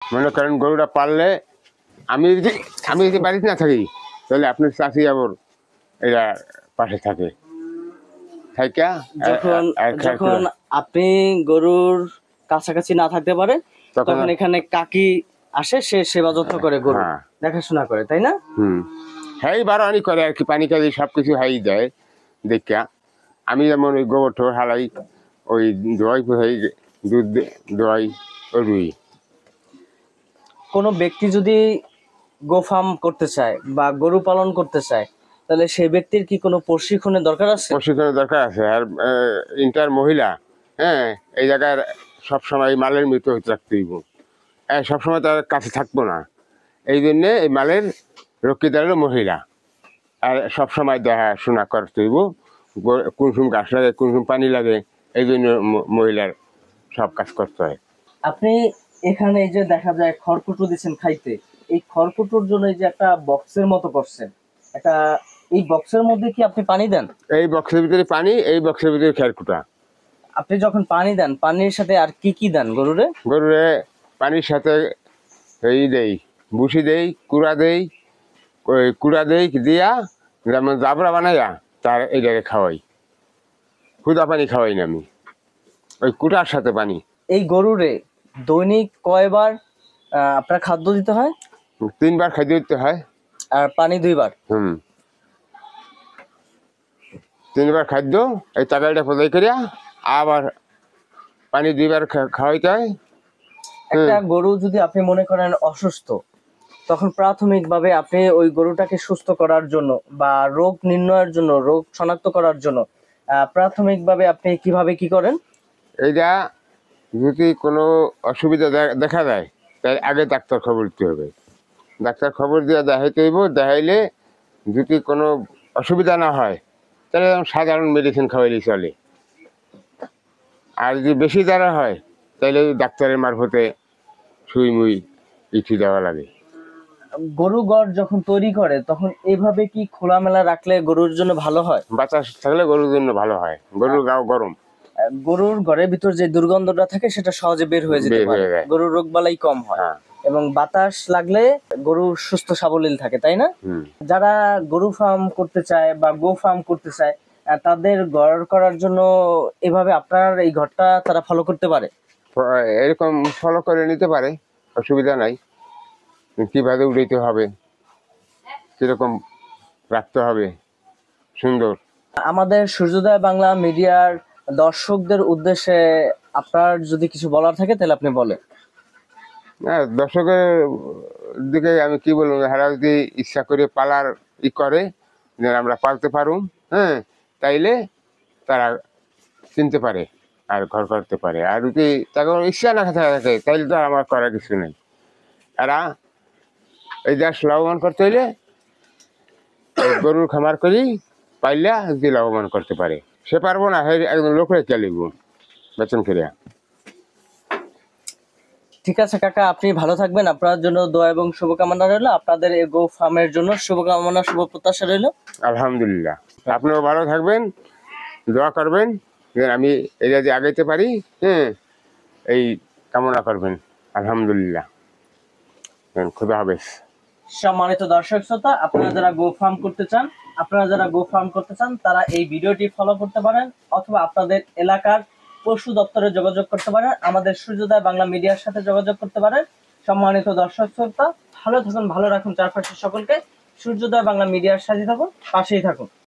মনে করেন গরুটা পাললে আমি যদি বাড়িতে না থাকি, তাহলে আপনার চাষি আবার এরা পাশে থাকে। যখন যখন আপনি গরুর কাছাকাছি না থাকতে পারে, তখন এখানে কাকি আসে, সে সেবা যত্ন করে, গরু দেখাশোনা করে, তাই না? হ্যাঁ, বারোয়ানি করে আর কি, পানি কাজে সবকিছু হাই দেয় দেখা। আমি যেমন ওই গোবর টোর হালাই, ওই দোয়াই পোহাই, দুধ দোয়াই, ওই রুই। কোনো ব্যক্তি যদি গো ফার্ম করতে চায় বা গরু পালন করতে চায়, তাহলে সেই ব্যক্তির কি কোনো প্রশিক্ষণের দরকার আছে? প্রশিক্ষণের দরকার আছে। আর ইন্টার মহিলা, হ্যাঁ, এই জায়গার সবসময় মালের মৃত্যু হতে রাখতে হইব, সবসময় তার কাছে থাকবো না। এই জন্যে এই মালের রক্ষিতা হলো মহিলা, আর সবসময় দেখাশোনা করতে হইব, কোন সময় গাছ লাগে, কোন সময় পানি লাগে, এই জন্য মহিলার সব কাজ করতে হয়। আপনি এখানে এই যে দেখা যায় খড়কুটো দিচ্ছেন খাইতে, এই খড়কুটোর জন্য এই যে একটা বক্সের মতো করছেন, একটা এই বক্সের মধ্যে কি আপনি পানি দেন? এই বক্সের ভিতরে পানি, এই বক্সের ভিতরে খড়কুটা। আপনি যখন পানি দেন, পানির সাথে আর কি কি দেন গরুরে? গরুরে পানির সাথে এই দেই, ভুসি দেই, কুড়া দেই, ওই কুড়া দেই দিয়া যেমন জাবরা বানাইয়া তার এই জায়গায় খাওয়াই। খুদা পানি খাওয়াই না আমি, ওই কুটার সাথে পানি। এই গরুরে দৈনিক কয়বার আপনার খাদ্য দিতে হয়? 3 বার খাদ্য দিতে হয়। আর পানি 2 বার? 3 বার খাদ্য, এই তাগাইটা পদাই করিয়া আবার পানি 2 বার খাওয়াইতে হয়। একটা গরু যদি আপনি মনে করেন অসুস্থ, তখন প্রাথমিকভাবে আপনি ওই গরুটাকে সুস্থ করার জন্য বা রোগ নির্ণয়ের জন্য, রোগ শনাক্ত করার জন্য প্রাথমিকভাবে আপনি কিভাবে কি করেন? এইটা যদি কোনো অসুবিধা দেখা যায়, তাই আগে ডাক্তার খবর দিতে হবে। ডাক্তার খবর দিয়ে দেখাইতে হইব, দেখাইলে যদি কোনো অসুবিধা না হয়, তাহলে সাধারণ মেডিসিন খাওয়াইলে চলে। আর যদি বেশি দ্বারা হয়, তাহলে ডাক্তারের মারফতে সুই মুই ইটি দেওয়া লাগে। গরু গড় যখন তৈরি করে, তখন এভাবে কি খোলামেলা রাখলে গরুর জন্য ভালো হয়? বাতাস থাকলে গরুর জন্য ভালো হয়, গরুর গাও গরম। গরুর ঘরের ভিতর যে দুর্গন্ধটা থাকে সেটা সহজে বের হয়ে যেতে পারে, গরুর রোগবালাই কম হয়, এবং বাতাস লাগলে গরু সুস্থ সাবলীল থাকে, তাই না? যারা গরু ফার্ম করতে চায় বা গো ফার্ম করতে চায়, তাদের ঘর করার জন্য এভাবে আপনার এই ঘরটা তারা ফলো করতে পারে? এরকম ফলো করে নিতে পারে, অসুবিধা নাই। কিভাবে উঠাইতে হবে, কিরকম রাখতে হবে সুন্দর। আমাদের সূর্যোদয় বাংলা মিডিয়ার দর্শকদের উদ্দেশ্যে আপনার যদি কিছু বলার থাকে, তাহলে আপনি বলেন। হ্যাঁ, দর্শকের দিকে আমি কি বলবো, হেরা যদি ইচ্ছা করে পালার করে যে আমরা পালতে পারুম, হ্যাঁ, তাইলে তারা চিনতে পারে আর ঘর করতে পারে। আর যদি তাকে ইচ্ছা না থাকে, তাইলে তো আর আমার করার কিছু নেই। এরা এই দেশ লাভবান করতে হইলে গরুর খামার করি, পাইলে যদি লাভবান করতে পারে। সে পারবো না, একদম লোক রেখে লিখবো বেতন করিয়া। ঠিক আছে কাকা, আপনি ভালো থাকবেন। আপনার জন্য দোয়া এবং শুভকামনা রইল, আপনাদের এই গো ফার্মের জন্য শুভকামনা, শুভ প্রত্যাশা রইল। আলহামদুলিল্লাহ, আপনিও ভালো থাকবেন, দোয়া করবেন যে আমি এই যে আগাইতে পারি, হ্যাঁ, এই কামনা করবেন। আলহামদুলিল্লাহ, খুদা হাফেজ। সম্মানিত দর্শক শ্রোতা, আপনারা যারা গো ফার্ম করতে চান, তারা এই ভিডিওটি ফলো করতে পারেন, অথবা আপনাদের এলাকার পশু দপ্তরে যোগাযোগ করতে পারেন, আমাদের সূর্যোদয় বাংলা মিডিয়ার সাথে যোগাযোগ করতে পারেন। সম্মানিত দর্শক শ্রোতা, ভালো থাকুন, ভালো রাখুন চারপাশের সকলকে। সূর্যোদয় বাংলা মিডিয়ার সাথে থাকুন, পাশেই থাকুন।